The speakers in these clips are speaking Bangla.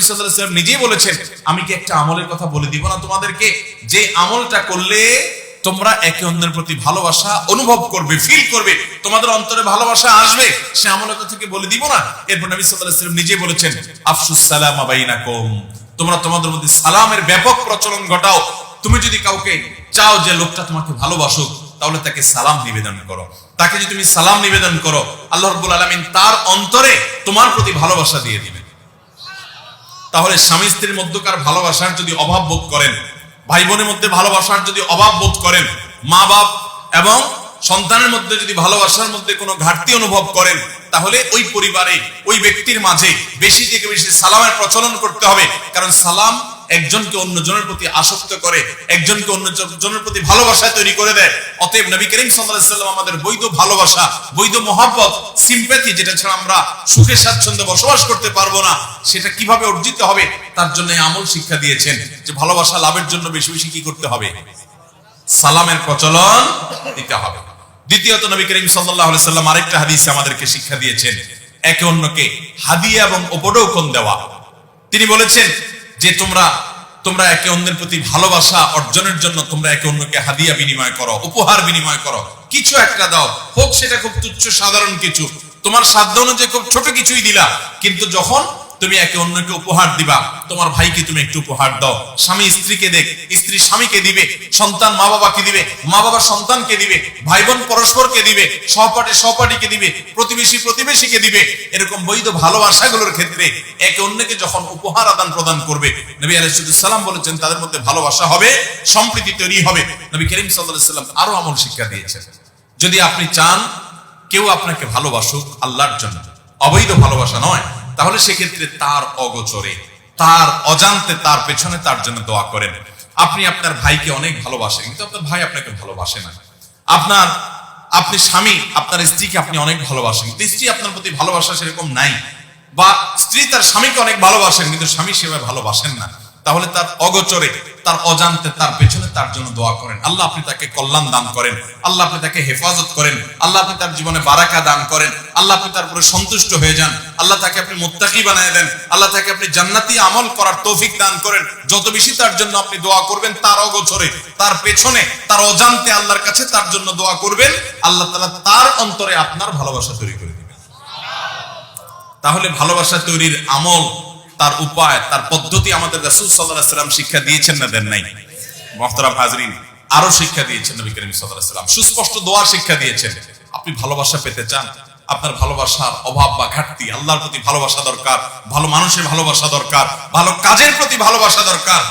সাল্লাল্লাহু আলাইহি ওয়াসাল্লাম নিজেই বলেছেন, আমি কি একটা আমলের কথা বলে দিব না তোমাদেরকে, যে আমলটা করলে তোমরা একে অন্যের প্রতি ভালোবাসা অনুভব করবে, ফিল করবে, তোমাদের অন্তরে ভালোবাসা আসবে, সে আমলের কথা কি বলে দিব না? এরপর নবী সাল্লাল্লাহু আলাইহি ওয়াসাল্লাম নিজেই বলেছেন, আফশুস সালামা বাইনাকুম, তোমরা তোমাদের মধ্যে সালামের ব্যাপক প্রচলন ঘটাও। তুমি যদি কাউকে চাও যে লোকটা তোমাকে ভালোবাসুক, তাহলে তাকে সালাম নিবেদন করো। তাকে যদি তুমি সালাম নিবেদন করো, আল্লাহ রাব্বুল আলামিন তার অন্তরে তোমার প্রতি ভালোবাসা দিয়ে দিবেন। তাহলে স্বামী স্ত্রীর মধ্যকার ভালোবাসার যদি অভাব বোধ করেন, ভাই বোনের মধ্যে ভালোবাসার যদি অভাব বোধ করেন, মা বাপ এবং সন্তানের মধ্যে যদি ভালোবাসার মধ্যে কোনো ঘাটতি অনুভব করেন, তাহলে ওই পরিবারে ওই ব্যক্তির মাঝে বেশি থেকে বেশি সালামের প্রচলন করতে হবে। কারণ সালাম একজনকে অন্যজনের প্রতি আসক্ত করে, একজনকে অন্যজনের প্রতি ভালোবাসা তৈরি করে দেয়। অতএব নবী করিম সাল্লাল্লাহু আলাইহি ওয়াসাল্লাম আমাদের বৈধ ভালোবাসা, বৈধ মহব্বত, সিম্প্যাথি, যেটা ছাড়া আমরা সুখে স্বাচ্ছন্দ্যে বসবাস করতে পারবো না, সেটা কিভাবে অর্জিত হবে তার জন্য আমল শিক্ষা দিয়েছেন যে ভালোবাসা লাভের জন্য বেশি বেশি কি করতে হবে? সালামের প্রচলন দিতে হবে। দ্বিতীয়ত নবী করিম সাল্লাল্লাহু আলাইহি ওয়াসাল্লাম আরেকটা হাদিসে আমাদেরকে শিক্ষা দিয়েছেন একে অন্যকে হাদিয়া এবং উপঢৌকন দেওয়া। তিনি বলেছেন যে তোমরা একে অন্যের প্রতি ভালোবাসা অর্জনের জন্য তোমরা একে অন্যকে হাদিয়া বিনিময় করো, উপহার বিনিময় করো, কিছু একটা দাও, হোক সেটা খুব তুচ্ছ সাধারণ কিছু, তোমার সাধ্য অনুযায়ী খুব ছোট কিছুই দিলা, কিন্তু যখন তুমি একে অন্যকে উপহার দিবা, তোমার ভাইকে তুমি একটু উপহার দাও, স্বামী স্ত্রীকে দেখ, স্ত্রী স্বামীকে দিবে, সন্তান মা বাবাকে দিবে, মা বাবা সন্তানকে দিবে, ভাই বোন পরস্পরকে দিবে, সহপাঠী সহপাঠীকে দিবে, প্রতিবেশী প্রতিবেশীকে দিবে। এরকম বৈধ ভালোবাসাগুলোর ক্ষেত্রে একে অন্যকে যখন উপহার আদান প্রদান করবে, নবী আলাইহিস সালাম বলেছেন তাদের মধ্যে ভালোবাসা হবে, সম্প্রীতি তৈরি হবে। নবী করিম সাল্লাল্লাহু আলাইহি ওয়াসাল্লাম আরো আমল শিক্ষা দিয়েছেন, যদি আপনি চান কেউ আপনাকে ভালোবাসুক আল্লাহর জন্য, অবৈধ ভালোবাসা নয়, তাহলে সেক্ষেত্রে তার অগোচরে, তার অজান্তে, তার পেছনে তার জন্য দোয়া করেন। আপনি আপনার ভাইকে অনেক ভালোবাসেন, কিন্তু আপনার ভাই আপনাকে ভালোবাসে না। আপনি স্বামী আপনার স্ত্রীকে আপনি অনেক ভালোবাসেন, কিন্তু স্ত্রী আপনার প্রতি ভালোবাসা সেরকম নাই, বা স্ত্রী তার স্বামীকে অনেক ভালোবাসেন কিন্তু স্বামী সেভাবে ভালোবাসেন না, তাহলে তার অগোচরে, তার অজান্তে, তার পেছনে তার জন্য দোয়া করেন। আল্লাহ আপনি তাকে কল্যাণ দান করেন, আল্লাহ আপনি তাকে হেফাজত করেন, আল্লাহ আপনি তার জীবনে বারাকা দান করেন, আল্লাহ আপনি তার উপরে সন্তুষ্ট হয়ে যান, আল্লাহ তাকে আপনি মুত্তাকি বানায় দেন, আল্লাহ তাকে আপনি জান্নাতি আমল করার তৌফিক দান করেন। যত বেশি তার জন্য আপনি দোয়া করবেন, তার অগোচরে, তার পেছনে, তার অজান্তে আল্লাহর কাছে তার জন্য দোয়া করবেন, আল্লাহ তাআলা তার অন্তরে আপনার ভালোবাসা তৈরি করে দিবেন। তাহলে ভালোবাসা তৈরির আমল, তার উপায়, তার পদ্ধতি আমাদের রাসূল সাল্লাল্লাহু আলাইহি ওয়াসাল্লাম শিক্ষা দিয়েছেন না দেন নাই? মুহতারাম হাজরিন, আরো শিক্ষা দিয়েছেন নবী করিম সাল্লাল্লাহু আলাইহি ওয়াসাল্লাম, সুস্পষ্ট দোয়ার শিক্ষা দিয়েছেন। আপনি ভালোবাসা পেতে চান, আপনার ভালোবাসার অভাব বা ঘাটতি, আল্লাহর প্রতি ভালোবাসা দরকার, ভালো মানুষের ভালোবাসা দরকার, ভালো কাজের প্রতি ভালোবাসা দরকার,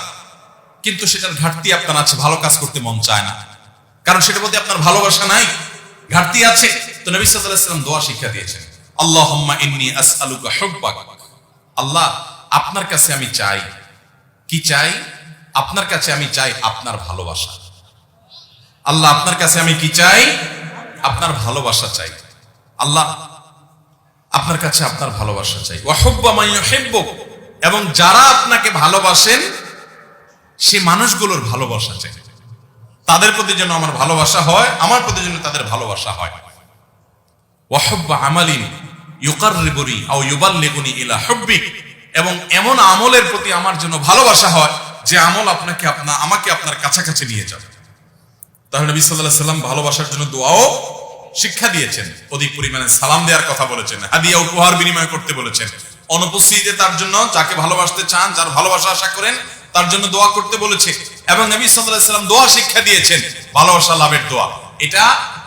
কিন্তু সেটার ঘাটতি আপনার আছে, ভালো কাজ করতে মন চায় না, কারণ সেটার প্রতি আপনার ভালোবাসা নাই, ঘাটতি আছে। তো নবী সাল্লাল্লাহু আলাইহি ওয়াসাল্লাম দোয়া শিক্ষা দিয়েছেন, আল্লাহুম্মা ইন্নী আসআলুকা হুব্বাক, আল্লাহ আপনার কাছে আমি চাই, কি চাই? আপনার কাছে আমি চাই আপনার ভালোবাসা। আল্লাহ আপনার কাছে আমি কি চাই? আপনার ভালোবাসা চাই। আল্লাহ আপনার কাছে আপনার ভালোবাসা চাই। ওয়া হুব্বা মান ইউহিব্বুক, এবং যারা আপনাকে ভালোবাসেন সে মানুষগুলোর ভালোবাসা চাই, তাদের প্রতি যেন আমার ভালোবাসা হয়, আমার প্রতি যেন তাদের ভালোবাসা হয়। ওয়া হুব্বা আমালিন ইউকাররিবুনি আও ইউবাল্লিগুনি ইলা হুব্বিক, এবং এমন আমলের প্রতি আমার জন্য ভালোবাসা হয় যে আমল আমাকে আপনার কাছাকাছি নিয়ে যাবে। তাহলে নবী সাল্লাল্লাহু আলাইহি ওয়াসাল্লাম ভালোবাসার জন্য দোয়াও শিক্ষা দিয়েছেন, অধিক পরিমাণে সালাম দেওয়ার কথা বলেছেন, হাদিয়া উপহার বিনিময় করতে বলেছেন, অনুপস্থিতিতে তার জন্য, যাকে ভালোবাসতে চান, যার ভালোবাসা আশা করেন, তার জন্য দোয়া করতে বলেছে। এবং নবী সাল্লাল্লাহু আলাইহি ওয়াসাল্লাম দোয়া শিক্ষা দিয়েছেন, ভালোবাসা লাভের দোয়া।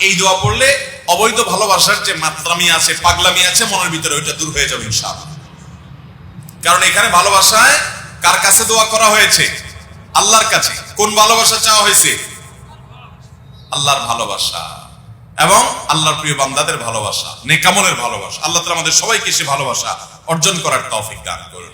এই দোয়া পড়লে অবৈধ ভালোবাসার যে মাত্রামি আছে, পাগলামি আছে মনের ভিতরে, ওইটা দূর হয়ে যাবে ইনশাআল্লাহ। কারণ এখানে ভালোবাসায় কার কাছে দোয়া করা হয়েছে? আল্লাহর কাছে। কোন ভালোবাসা চাওয়া হয়েছে? আল্লাহর ভালোবাসা এবং আল্লাহর প্রিয় বান্দাদের ভালোবাসা, নেক আমলের ভালোবাসা। আল্লাহ তাআলা আমাদের সবাইকে সে ভালোবাসা অর্জন করার তৌফিক দান করুন।